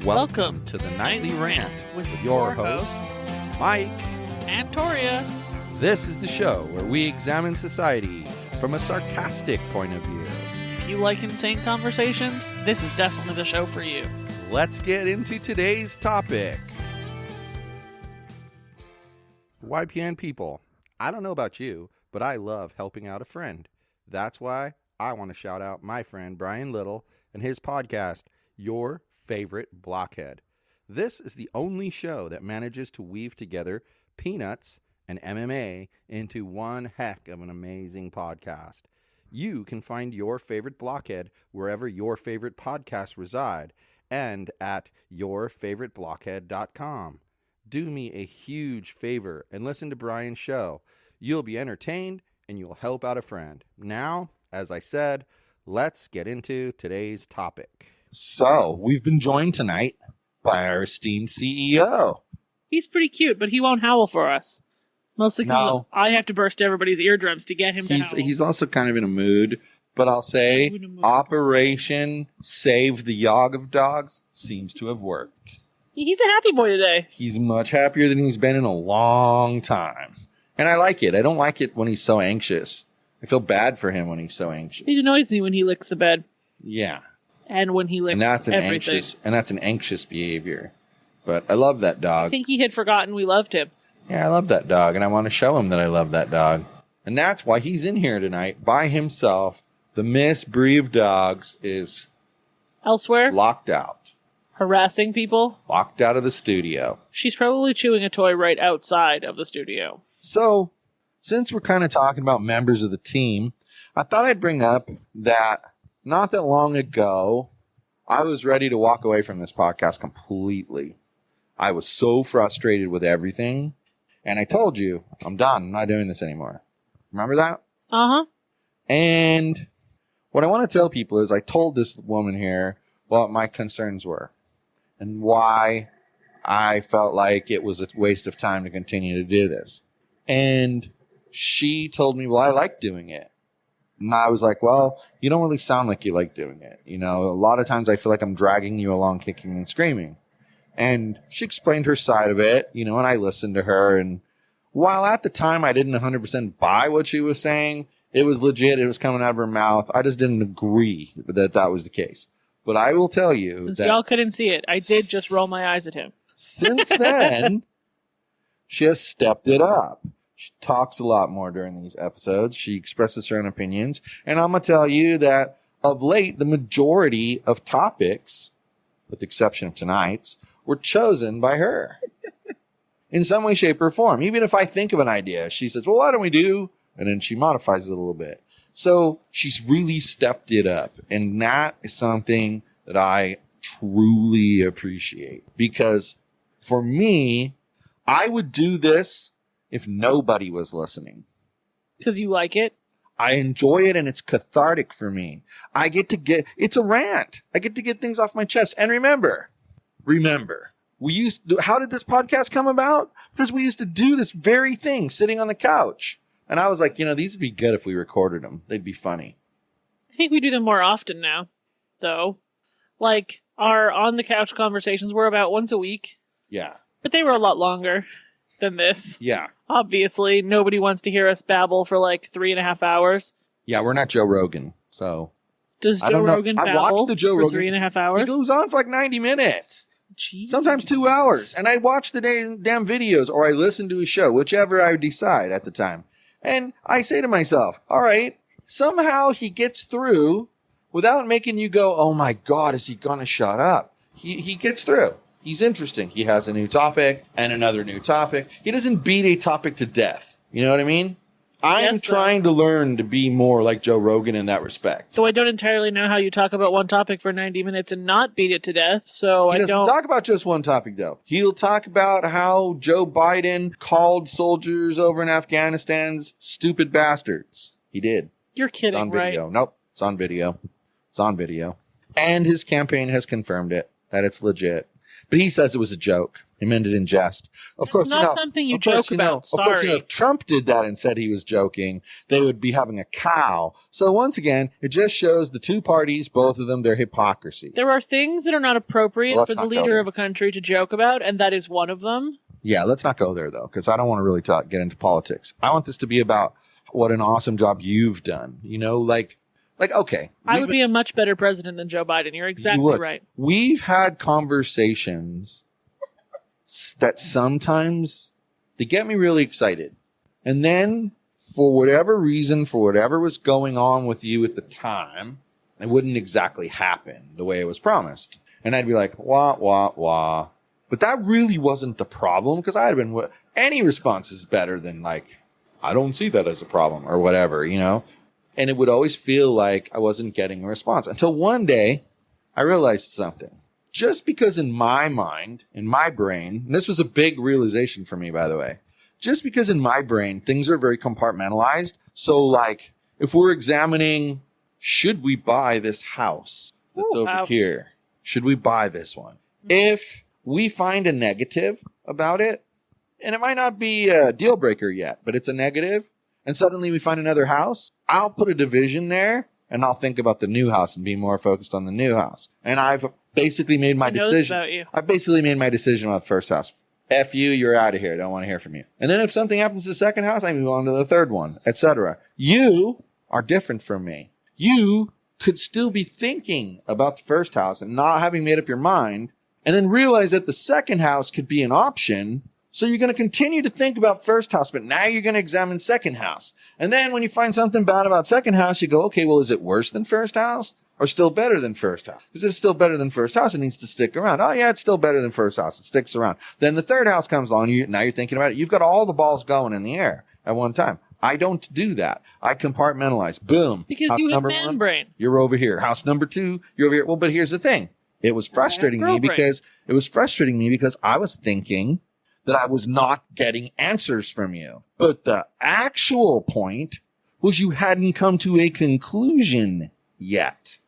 Welcome to the Nightly Rant with your hosts, Mike and Torya. This is the show where we examine society from a sarcastic point of view. If you like insane conversations, this is definitely the show for you. Let's get into today's topic. YPN people, I don't know about you, but I love helping out a friend. That's why I want to shout out my friend Brian Little and his podcast, Your Favorite Blockhead. This is the only show that manages to weave together peanuts and MMA into one heck of an amazing podcast. You can find Your Favorite Blockhead wherever your favorite podcasts reside and at yourfavoriteblockhead.com. Do me a huge favor and listen to Brian's show. You'll be entertained and you'll help out a friend. Now, as I said, let's get into today's topic. So, we've been joined tonight by our esteemed CEO. He's pretty cute, but he won't howl for us. Mostly because No. I have to burst everybody's eardrums to get him to howl. He's also kind of in a mood, but I'll say Operation Save the Yog of Dogs seems to have worked. He's a happy boy today. He's much happier than he's been in a long time. And I like it. I don't like it when he's so anxious. I feel bad for him when he's so anxious. He annoys me when he licks the bed. Yeah. And when he licks everything. That's an anxious behavior. But I love that I dog. think he had forgotten we loved him. Yeah, I love that dog, and I want to show him that I love that dog. And that's why he's in here tonight by himself. The Miss Brie of Dogs is Elsewhere, locked out. harassing people. Locked out of the studio. She's probably chewing a toy right outside of the studio. So, since we're kind of talking about members of the team, I thought I'd bring up that not that long ago, I was ready to walk away from this podcast completely. I was so frustrated with everything. And I told you, I'm done. I'm not doing this anymore. Remember that? Uh-huh. And what I want to tell people is I told this woman here what my concerns were and why I felt like it was a waste of time to continue to do this. And she told me, well, I like doing it. And I was like, well, you don't really sound like you like doing it. You know, a lot of times I feel like I'm dragging you along kicking and screaming. And she explained her side of it, you know, and I listened to her. And while at the time I didn't 100% buy what she was saying, it was legit. It was coming out of her mouth. I just didn't agree that that was the case. But I will tell you Since that y'all couldn't see it, I did just roll my eyes at him. since then, she has stepped it up. She talks a lot more during these episodes. She expresses her own opinions. And I'm going to tell you that of late, the majority of topics, with the exception of tonight's, were chosen by her in some way, shape, or form. Even if I think of an idea, she says, well, why don't we do? And then she modifies it a little bit. So she's really stepped it up. And that is something that I truly appreciate. Because for me, I would do this if nobody was listening. Because you like it? I enjoy it and it's cathartic for me. It's a rant. I get to get things off my chest. And remember, how did this podcast come about? Because we used to do this very thing sitting on the couch. And I was like, you know, these would be good if we recorded them. They'd be funny. I think we do them more often now, though. Like, our on-the-couch conversations were about once a week. Yeah. But they were a lot longer than this. Yeah. Obviously, nobody wants to hear us babble for like 3.5 hours. Yeah, we're not Joe Rogan, so. Does Joe Rogan babble I watched the Joe for Rogan 3.5 hours? He goes on for like 90 minutes. Jeez. Sometimes 2 hours. And I watch the damn videos or I listen to his show, whichever I decide at the time. And I say to myself, all right, somehow he gets through without making you go, oh my God, is he going to shut up? He gets through. He's interesting. He has a new topic and another new topic. He doesn't beat a topic to death. You know what I mean? I'm trying to learn to be more like Joe Rogan in that respect. So I don't entirely know how you talk about one topic for 90 minutes and not beat it to death. So He doesn't talk about just one topic, though. He'll talk about how Joe Biden called soldiers over in Afghanistan's stupid bastards. He did. You're kidding, it's on video. right? Nope. It's on video. It's on video. And his campaign has confirmed it, that it's legit. But he says it was a joke. He meant it in jest. Of course, not something you joke about. Of course, if Trump did that and said he was joking, they would be having a cow. So once again, it just shows the two parties, both of them, their hypocrisy. There are things that are not appropriate for the leader of a country to joke about, and that is one of them. Yeah, let's not go there, though, because I don't want to really get into politics. I want this to be about what an awesome job you've done. You know, like okay. I would be a much better president than Joe Biden. You're exactly right. We've had conversations that sometimes they get me really excited. And then for whatever reason, for whatever was going on with you at the time, it wouldn't exactly happen the way it was promised. And I'd be like, wah, wah, wah. But that really wasn't the problem, because I had been, any response is better than like, I don't see that as a problem or whatever, you know? And it would always feel like I wasn't getting a response until one day I realized something. Just because in my mind, in my brain, and this was a big realization for me, by the way, just because in my brain, things are very compartmentalized. So like, if we're examining, should we buy this house that's over here? Should we buy this one? If we find a negative about it, and it might not be a deal breaker yet, but it's a negative, and suddenly we find another house, I'll put a division there, and I'll think about the new house and be more focused on the new house. And I've basically made my decision. I've basically made my decision about the first house. F you, you're out of here. Don't want to hear from you. And then if something happens to the second house, I move on to the third one, etc. You are different from me. You could still be thinking about the first house and not having made up your mind, and then realize that the second house could be an option. So you're going to continue to think about first house, but now you're going to examine second house. And then when you find something bad about second house, you go, okay, well, is it worse than first house or still better than first house? Because if it's still better than first house, it needs to stick around. Oh, yeah, it's still better than first house. It sticks around. Then the third house comes along. Now you're thinking about it. You've got all the balls going in the air at one time. I don't do that. I compartmentalize. Boom. Because you have man brain. You're over here. House number 2, you're over here. Well, but here's the thing. It was frustrating me because I was thinking that I was not getting answers from you. But the actual point was you hadn't come to a conclusion yet.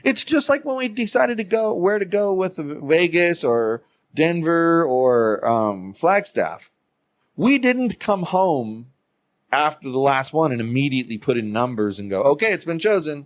It's just like when we decided to go, where to go with Vegas or Denver or Flagstaff. We didn't come home after the last one and immediately put in numbers and go, okay, it's been chosen.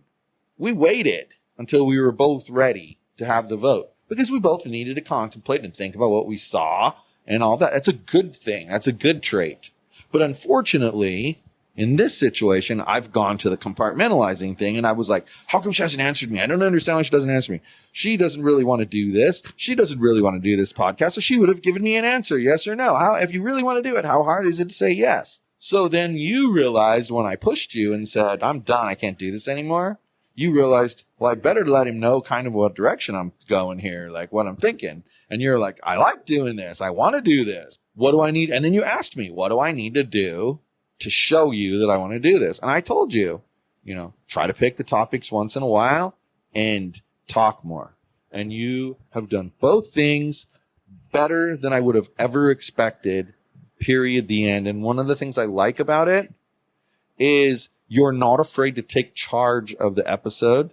We waited until we were both ready to have the vote, because we both needed to contemplate and think about what we saw and all that. That's a good thing. That's a good trait. But unfortunately, in this situation, I've gone to the compartmentalizing thing, and I was like, how come she hasn't answered me? I don't understand why she doesn't answer me. She doesn't really want to do this. She doesn't really want to do this podcast, so she would have given me an answer, yes or no. If you really want to do it, how hard is it to say yes? So then you realized when I pushed you and said, I'm done, I can't do this anymore, you realized, well, I better let him know kind of what direction I'm going here, like what I'm thinking. And you're like, I like doing this. I want to do this. What do I need? And then you asked me, what do I need to do to show you that I want to do this? And I told you, try to pick the topics once in a while and talk more. And you have done both things better than I would have ever expected, period, the end. And one of the things I like about it is you're not afraid to take charge of the episode.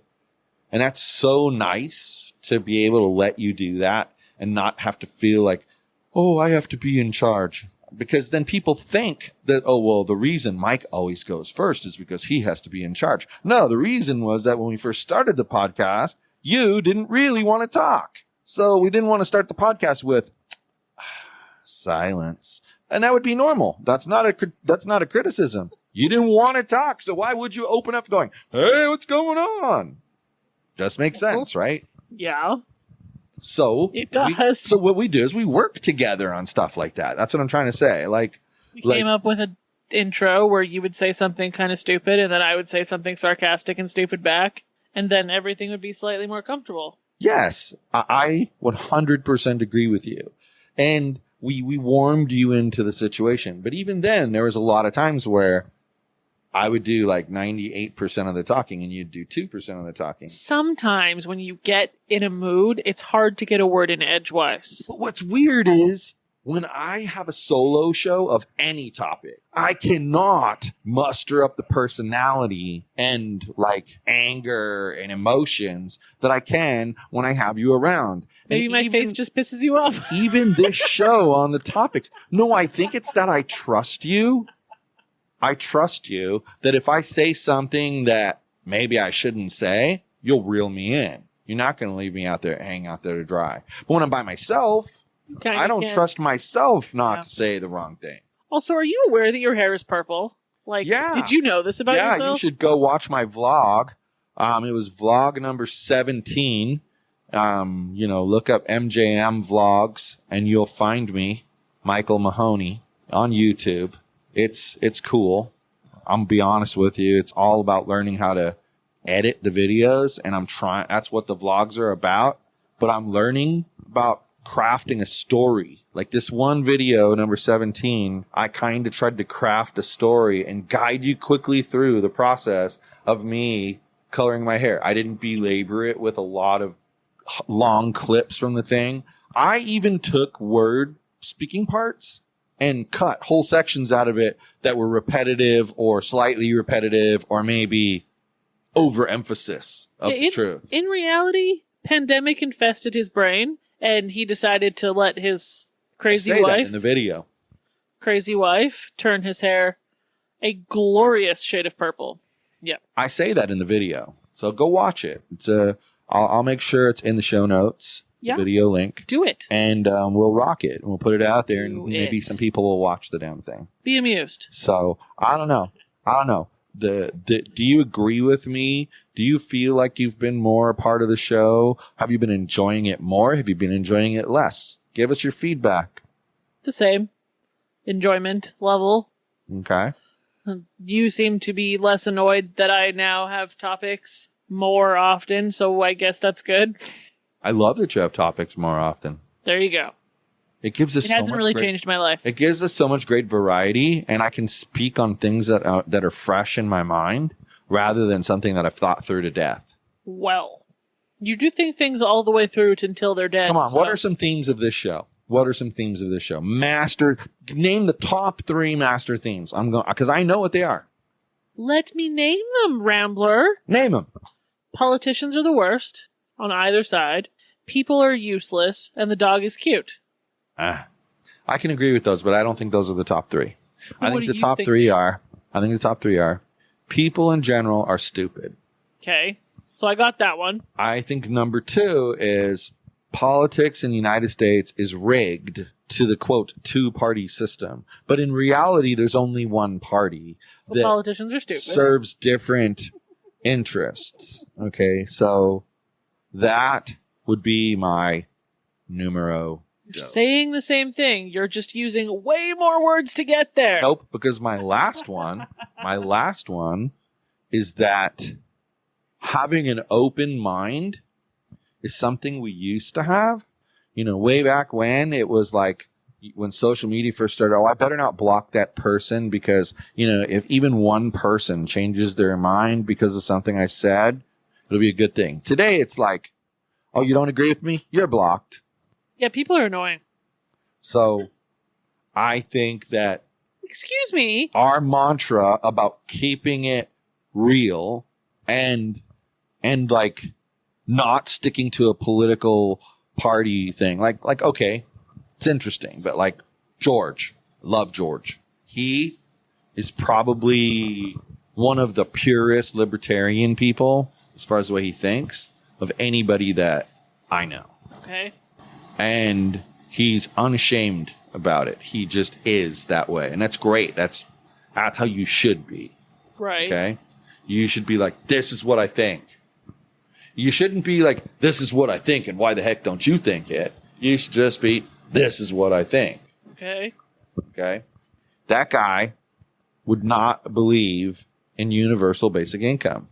And that's so nice to be able to let you do that and not have to feel like, oh, I have to be in charge. Because then people think that, oh, well, the reason Mike always goes first is because he has to be in charge. No, the reason was that when we first started the podcast, you didn't really want to talk. So we didn't want to start the podcast with silence. And that would be normal. That's not a criticism. You didn't want to talk. So why would you open up going, hey, what's going on? Just makes sense, right? Yeah. So it does. So what we do is we work together on stuff like that. That's what I'm trying to say. Like we came up with an intro where you would say something kind of stupid, and then I would say something sarcastic and stupid back, and then everything would be slightly more comfortable. Yes, I 100% agree with you. And we warmed you into the situation. But even then, there was a lot of times where I would do like 98% of the talking and you'd do 2% of the talking. Sometimes when you get in a mood, it's hard to get a word in edgewise. But what's weird is when I have a solo show of any topic, I cannot muster up the personality and like anger and emotions that I can when I have you around. Maybe my face just pisses you off. Even this show on the topics. No, I think it's that I trust you. I trust you that if I say something that maybe I shouldn't say, you'll reel me in. You're not going to leave me out there, hang out there to dry. But when I'm by myself, I don't trust myself not to say the wrong thing. Also, are you aware that your hair is purple? Like, did you know this about yourself? Yeah, you should go watch my vlog. It was vlog number 17. Look up MJM Vlogs and you'll find me, Michael Mahoney, on YouTube. It's cool. I'm gonna be honest with you. It's all about learning how to edit the videos, and that's what the vlogs are about. But I'm learning about crafting a story. Like this one video, number 17, I kind of tried to craft a story and guide you quickly through the process of me coloring my hair. I didn't belabor it with a lot of long clips from the thing. I even took word speaking parts and cut whole sections out of it that were repetitive or slightly repetitive or maybe overemphasis of the truth. In reality, pandemic infested his brain and he decided to let his crazy wife in the video. Crazy wife turn his hair a glorious shade of purple. Yep. I say that in the video. So go watch it. I'll make sure it's in the show notes. The video link. Do it. And we'll rock it. We'll put it out there and maybe some people will watch the damn thing. Be amused. So, I don't know. Do you agree with me? Do you feel like you've been more a part of the show? Have you been enjoying it more? Have you been enjoying it less? Give us your feedback. The same. Enjoyment level. Okay. You seem to be less annoyed that I now have topics more often, so I guess that's good. I love that you have topics more often. There you go. It gives us. It hasn't really changed my life. It gives us so much great variety, and I can speak on things that are fresh in my mind rather than something that I've thought through to death. Well, you do think things all the way through until they're dead. Come on, what are some themes of this show? Name the top 3 master themes. I'm going because I know what they are. Let me name them, Rambler. Name them. Politicians are the worst on either side. People are useless, and the dog is cute. I can agree with those, but I don't think those are the top 3. I think the top 3 are people in general are stupid. Okay. So I got that one. I think number 2 is politics in the United States is rigged to the quote 2-party system. But in reality, there's only one party that politicians are stupid. Serves different interests. Okay. So that would be my numero. You're saying the same thing. You're just using way more words to get there. Nope, because my last one is that having an open mind is something we used to have. You know, way back when it was like when social media first started, I better not block that person because, if even one person changes their mind because of something I said, it'll be a good thing. Today it's like, oh, you don't agree with me? You're blocked. Yeah, people are annoying. So I think that excuse me, our mantra about keeping it real and like not sticking to a political party thing. Like okay, it's interesting, but like George, love George. He is probably one of the purest libertarian people as far as the way he thinks of anybody that I know. Okay. And he's unashamed about it. He just is that way. And that's great. That's how you should be. Right. Okay? You should be like, this is what I think. You shouldn't be like, this is what I think and why the heck don't you think it? You should just be, this is what I think. Okay. Okay? That guy would not believe in universal basic income.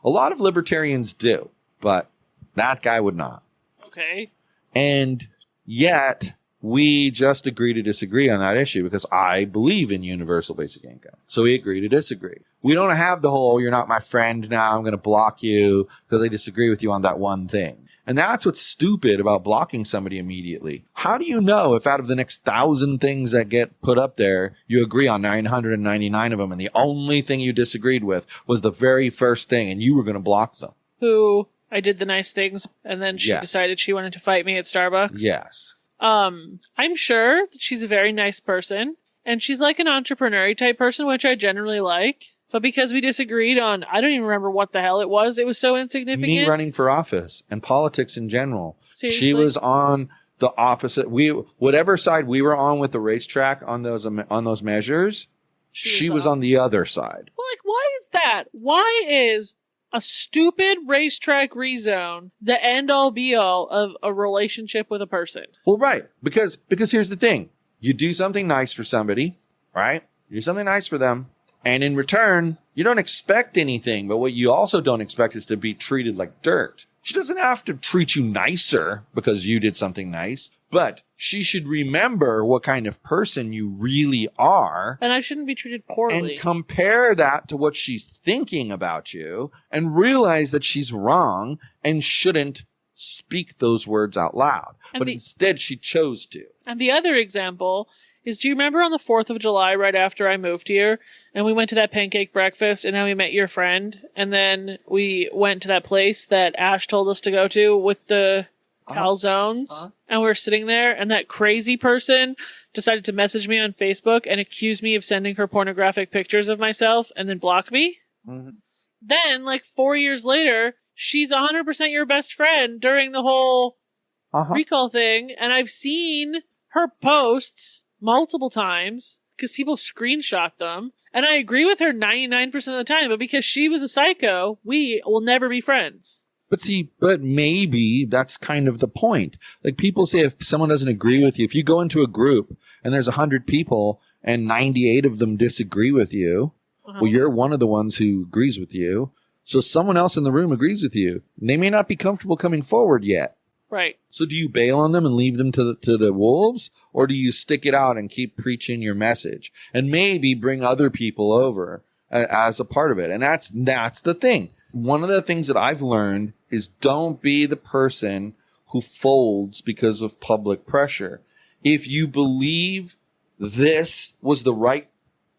A lot of libertarians do, but that guy would not. Okay. And yet, we just agree to disagree on that issue because I believe in universal basic income. So we agree to disagree. We don't have the whole, you're not my friend now, I'm going to block you because I disagree with you on that one thing. And that's what's stupid about blocking somebody immediately. How do you know if out of the next 1,000 things that get put up there, you agree on 999 of them, and the only thing you disagreed with was the very first thing, and you were going to block them? Who I did the nice things, and then she decided she wanted to fight me at Starbucks? Yes. I'm sure that she's a very nice person, and she's like an entrepreneur type person, which I generally like. But because we disagreed on, I don't even remember what the hell it was so insignificant. Me running for office and politics in general. Seriously? She was on the opposite. Whatever side we were on with the racetrack on those measures, she was on the other side. Well, like, why is that? Why is a stupid racetrack rezone the end all be all of a relationship with a person? Well, right. Because here's the thing. You do something nice for somebody, right? You do something nice for them. And in return, you don't expect anything. But what you also don't expect is to be treated like dirt. She doesn't have to treat you nicer because you did something nice. But she should remember what kind of person you really are. And I shouldn't be treated poorly. And compare that to what she's thinking about you and realize that she's wrong and shouldn't speak those words out loud. But instead, she chose to. And the other example is, do you remember on the 4th of July, right after I moved here, and we went to that pancake breakfast, and then we met your friend, and then we went to that place that Ash told us to go to with the calzones, and we were sitting there, and that crazy person decided to message me on Facebook and accuse me of sending her pornographic pictures of myself and then block me? Mm-hmm. Then, like 4 years later, she's 100% your best friend during the whole recall thing, and I've seen her posts multiple times because people screenshot them, and I agree with her 99% of the time, but because she was a psycho, we will never be friends. But maybe that's kind of the point. Like, people say if someone doesn't agree with you, if you go into a group and there's 100 people and 98 of them disagree with you, well, you're one of the ones who agrees with you. So someone else in the room agrees with you. They may not be comfortable coming forward yet. Right. So do you bail on them and leave them to the wolves? Or do you stick it out and keep preaching your message? And maybe bring other people over as a part of it. And that's the thing. One of the things that I've learned is don't be the person who folds because of public pressure. If you believe this was the right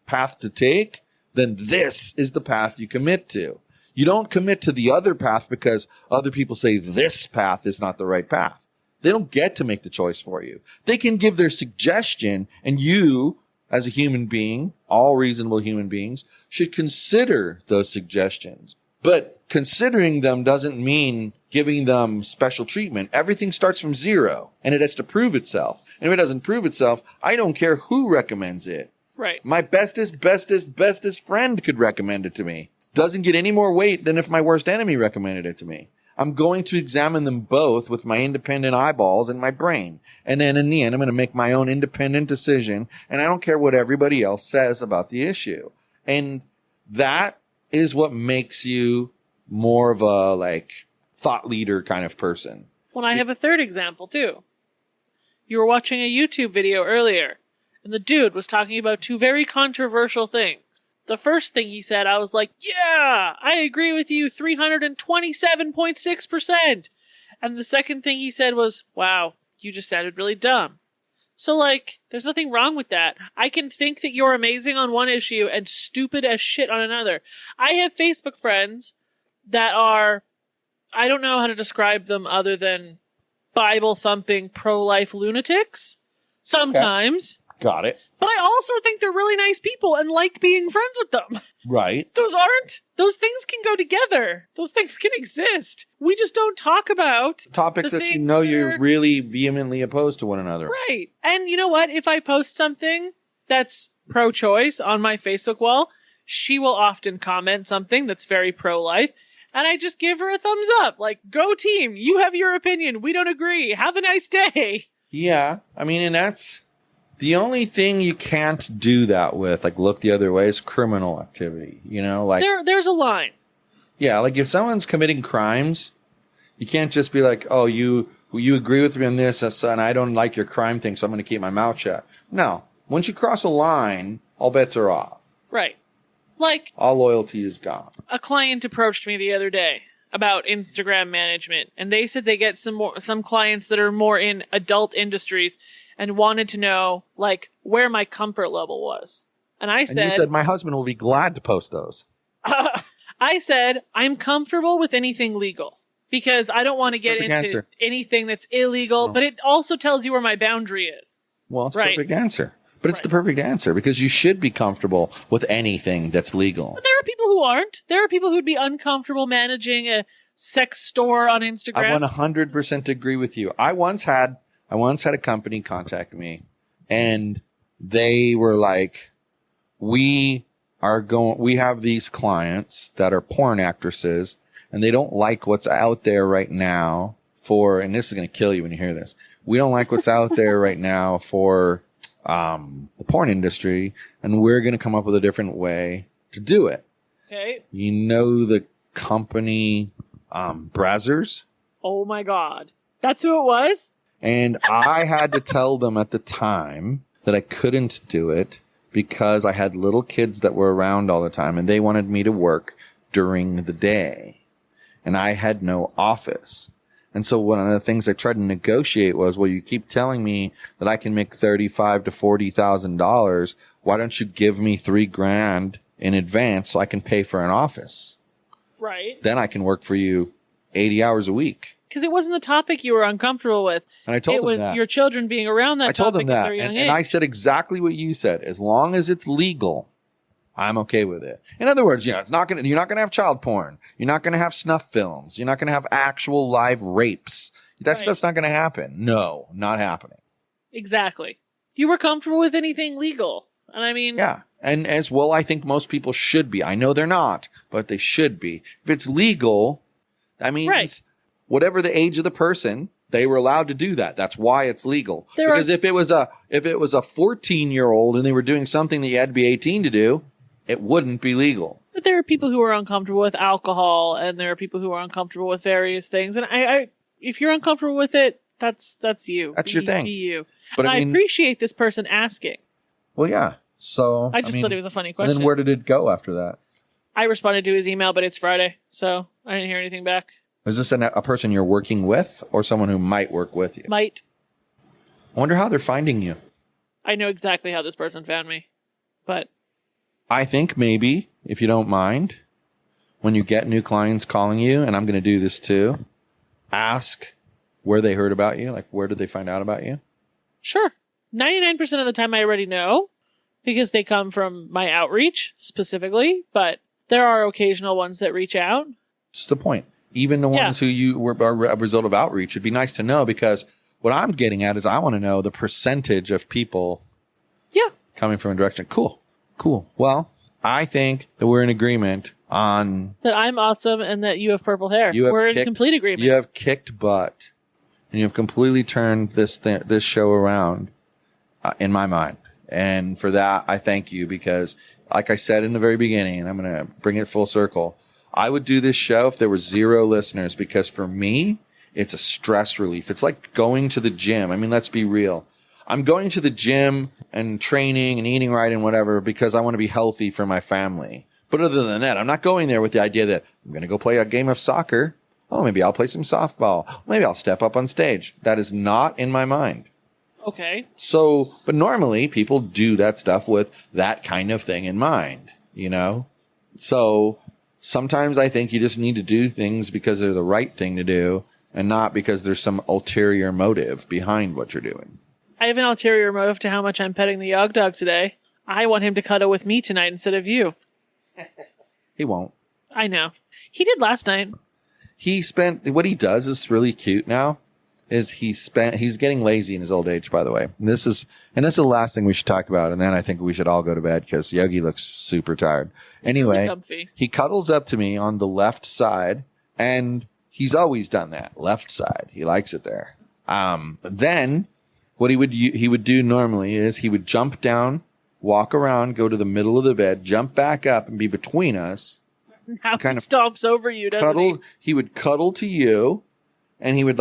path to take, then this is the path you commit to. You don't commit to the other path because other people say this path is not the right path. They don't get to make the choice for you. They can give their suggestion, and you, as a human being, all reasonable human beings, should consider those suggestions. But considering them doesn't mean giving them special treatment. Everything starts from zero, and it has to prove itself. And if it doesn't prove itself, I don't care who recommends it. Right. My bestest friend could recommend it to me. It doesn't get any more weight than if my worst enemy recommended it to me. I'm going to examine them both with my independent eyeballs and my brain. And then in the end, I'm going to make my own independent decision. And I don't care what everybody else says about the issue. And that is what makes you more of a, thought leader kind of person. Well, I have a third example, too. You were watching a YouTube video earlier, and the dude was talking about two very controversial things. The first thing he said, I was like, yeah, I agree with you 327.6%. And the second thing he said was, wow, you just sounded really dumb. So, there's nothing wrong with that. I can think that you're amazing on one issue and stupid as shit on another. I have Facebook friends that are, I don't know how to describe them other than Bible-thumping pro-life lunatics. Sometimes. Okay. Got it. But I also think they're really nice people and like being friends with them. Right. Those things can go together. Those things can exist. We just don't talk about topics that you know you're really vehemently opposed to one another. Right. And you know what? If I post something that's pro-choice on my Facebook wall, she will often comment something that's very pro-life. And I just give her a thumbs up. Go team. You have your opinion. We don't agree. Have a nice day. Yeah. I mean, and that's the only thing you can't do that with, look the other way, is criminal activity. There's a line. Yeah, if someone's committing crimes, you can't just be like, oh, you agree with me on this, and I don't like your crime thing, so I'm going to keep my mouth shut. No. Once you cross a line, all bets are off. Right. All loyalty is gone. A client approached me the other day, about Instagram management, and they said they get some clients that are more in adult industries and wanted to know like where my comfort level was. And I said, and you said my husband will be glad to post those. I said I'm comfortable with anything legal because I don't want to get into anything that's illegal, but it also tells you where my boundary is. Well, it's a perfect answer. But it's the perfect answer because you should be comfortable with anything that's legal. But there are people who aren't. There are people who'd be uncomfortable managing a sex store on Instagram. I 100% agree with you. I once had a company contact me, and they were like, we have these clients that are porn actresses, and they don't like what's out there right now for, and this is going to kill you when you hear this. We don't like what's out there right now for the porn industry, and we're going to come up with a different way to do it. Okay. You know the company Brazzers? Oh my God. That's who it was? And I had to tell them at the time that I couldn't do it because I had little kids that were around all the time, and they wanted me to work during the day. And I had no office. And so one of the things I tried to negotiate was, well, you keep telling me that I can make $35,000 to $40,000. Why don't you give me $3,000 in advance so I can pay for an office? Right. Then I can work for you 80 hours a week. Because it wasn't the topic you were uncomfortable with. And I told them that. It was your children being around that topic at their young age. And I said exactly what you said. As long as it's legal, I'm okay with it. In other words, you're not going to have child porn. You're not going to have snuff films. You're not going to have actual live rapes. That stuff's not going to happen. No, not happening. Exactly. You were comfortable with anything legal. And I mean... Yeah. And as well, I think most people should be. I know they're not, but they should be. If it's legal, that means whatever the age of the person, they were allowed to do that. That's why it's legal. Because if it was a 14-year-old and they were doing something that you had to be 18 to do, it wouldn't be legal. But there are people who are uncomfortable with alcohol, and there are people who are uncomfortable with various things. And I if you're uncomfortable with it, that's you. That's your thing. Be you. But I appreciate this person asking. Well, yeah. So I just thought it was a funny question. And then where did it go after that? I responded to his email, but it's Friday, so I didn't hear anything back. Is this a person you're working with, or someone who might work with you? Might. I wonder how they're finding you. I know exactly how this person found me, but... I think maybe, if you don't mind, when you get new clients calling you, and I'm going to do this too, ask where they heard about you. Like, where did they find out about you? Sure. 99% of the time I already know because they come from my outreach specifically, but there are occasional ones that reach out. That's the point. Even the ones who you were a result of outreach, it'd be nice to know, because what I'm getting at is I want to know the percentage of people coming from a direction. Cool. Well, I think that we're in agreement on... that I'm awesome and that you have purple hair. We're in complete agreement. You have kicked butt, and you have completely turned this show around in my mind. And for that, I thank you, because like I said in the very beginning, and I'm going to bring it full circle, I would do this show if there were 0 listeners, because for me, it's a stress relief. It's like going to the gym. I mean, let's be real. I'm going to the gym and training and eating right and whatever because I want to be healthy for my family. But other than that, I'm not going there with the idea that I'm going to go play a game of soccer. Oh, maybe I'll play some softball. Maybe I'll step up on stage. That is not in my mind. Okay. So, but normally people do that stuff with that kind of thing in mind, you know? So sometimes I think you just need to do things because they're the right thing to do and not because there's some ulterior motive behind what you're doing. I have an ulterior motive to how much I'm petting the Yog dog today. I want him to cuddle with me tonight instead of you. He won't. I know. He did last night. What he does is really cute now, is he's getting lazy in his old age, by the way. And this is the last thing we should talk about. And then I think we should all go to bed because Yogi looks super tired. Anyway, really comfy. He cuddles up to me on the left side, and he's always done that. Left side. He likes it there. Then what he would do normally is he would jump down, walk around, go to the middle of the bed, jump back up, and be between us. Now he stomps over you, doesn't he? He would cuddle to you, and he would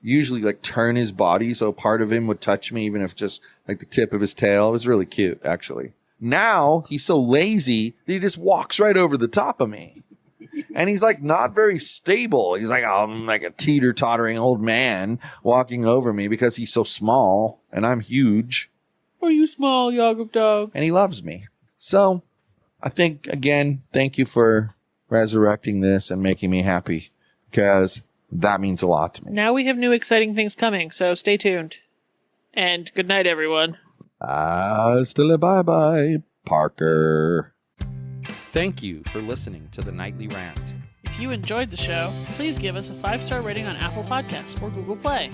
usually turn his body so part of him would touch me, even if just the tip of his tail. It was really cute, actually. Now he's so lazy that he just walks right over the top of me. And he's like not very stable. He's like, I'm like a teeter-tottering old man walking over me because he's so small and I'm huge. Are you small, Yogurt dog? And he loves me. So I think, again, thank you for resurrecting this and making me happy, because that means a lot to me. Now we have new exciting things coming, so stay tuned. And good night, everyone. Still a bye-bye, Parker. Thank you for listening to the Nightly Rant. If you enjoyed the show, please give us a 5-star rating on Apple Podcasts or Google Play.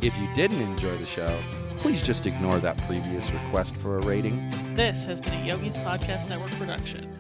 If you didn't enjoy the show, please just ignore that previous request for a rating. This has been a Yogi's Podcast Network production.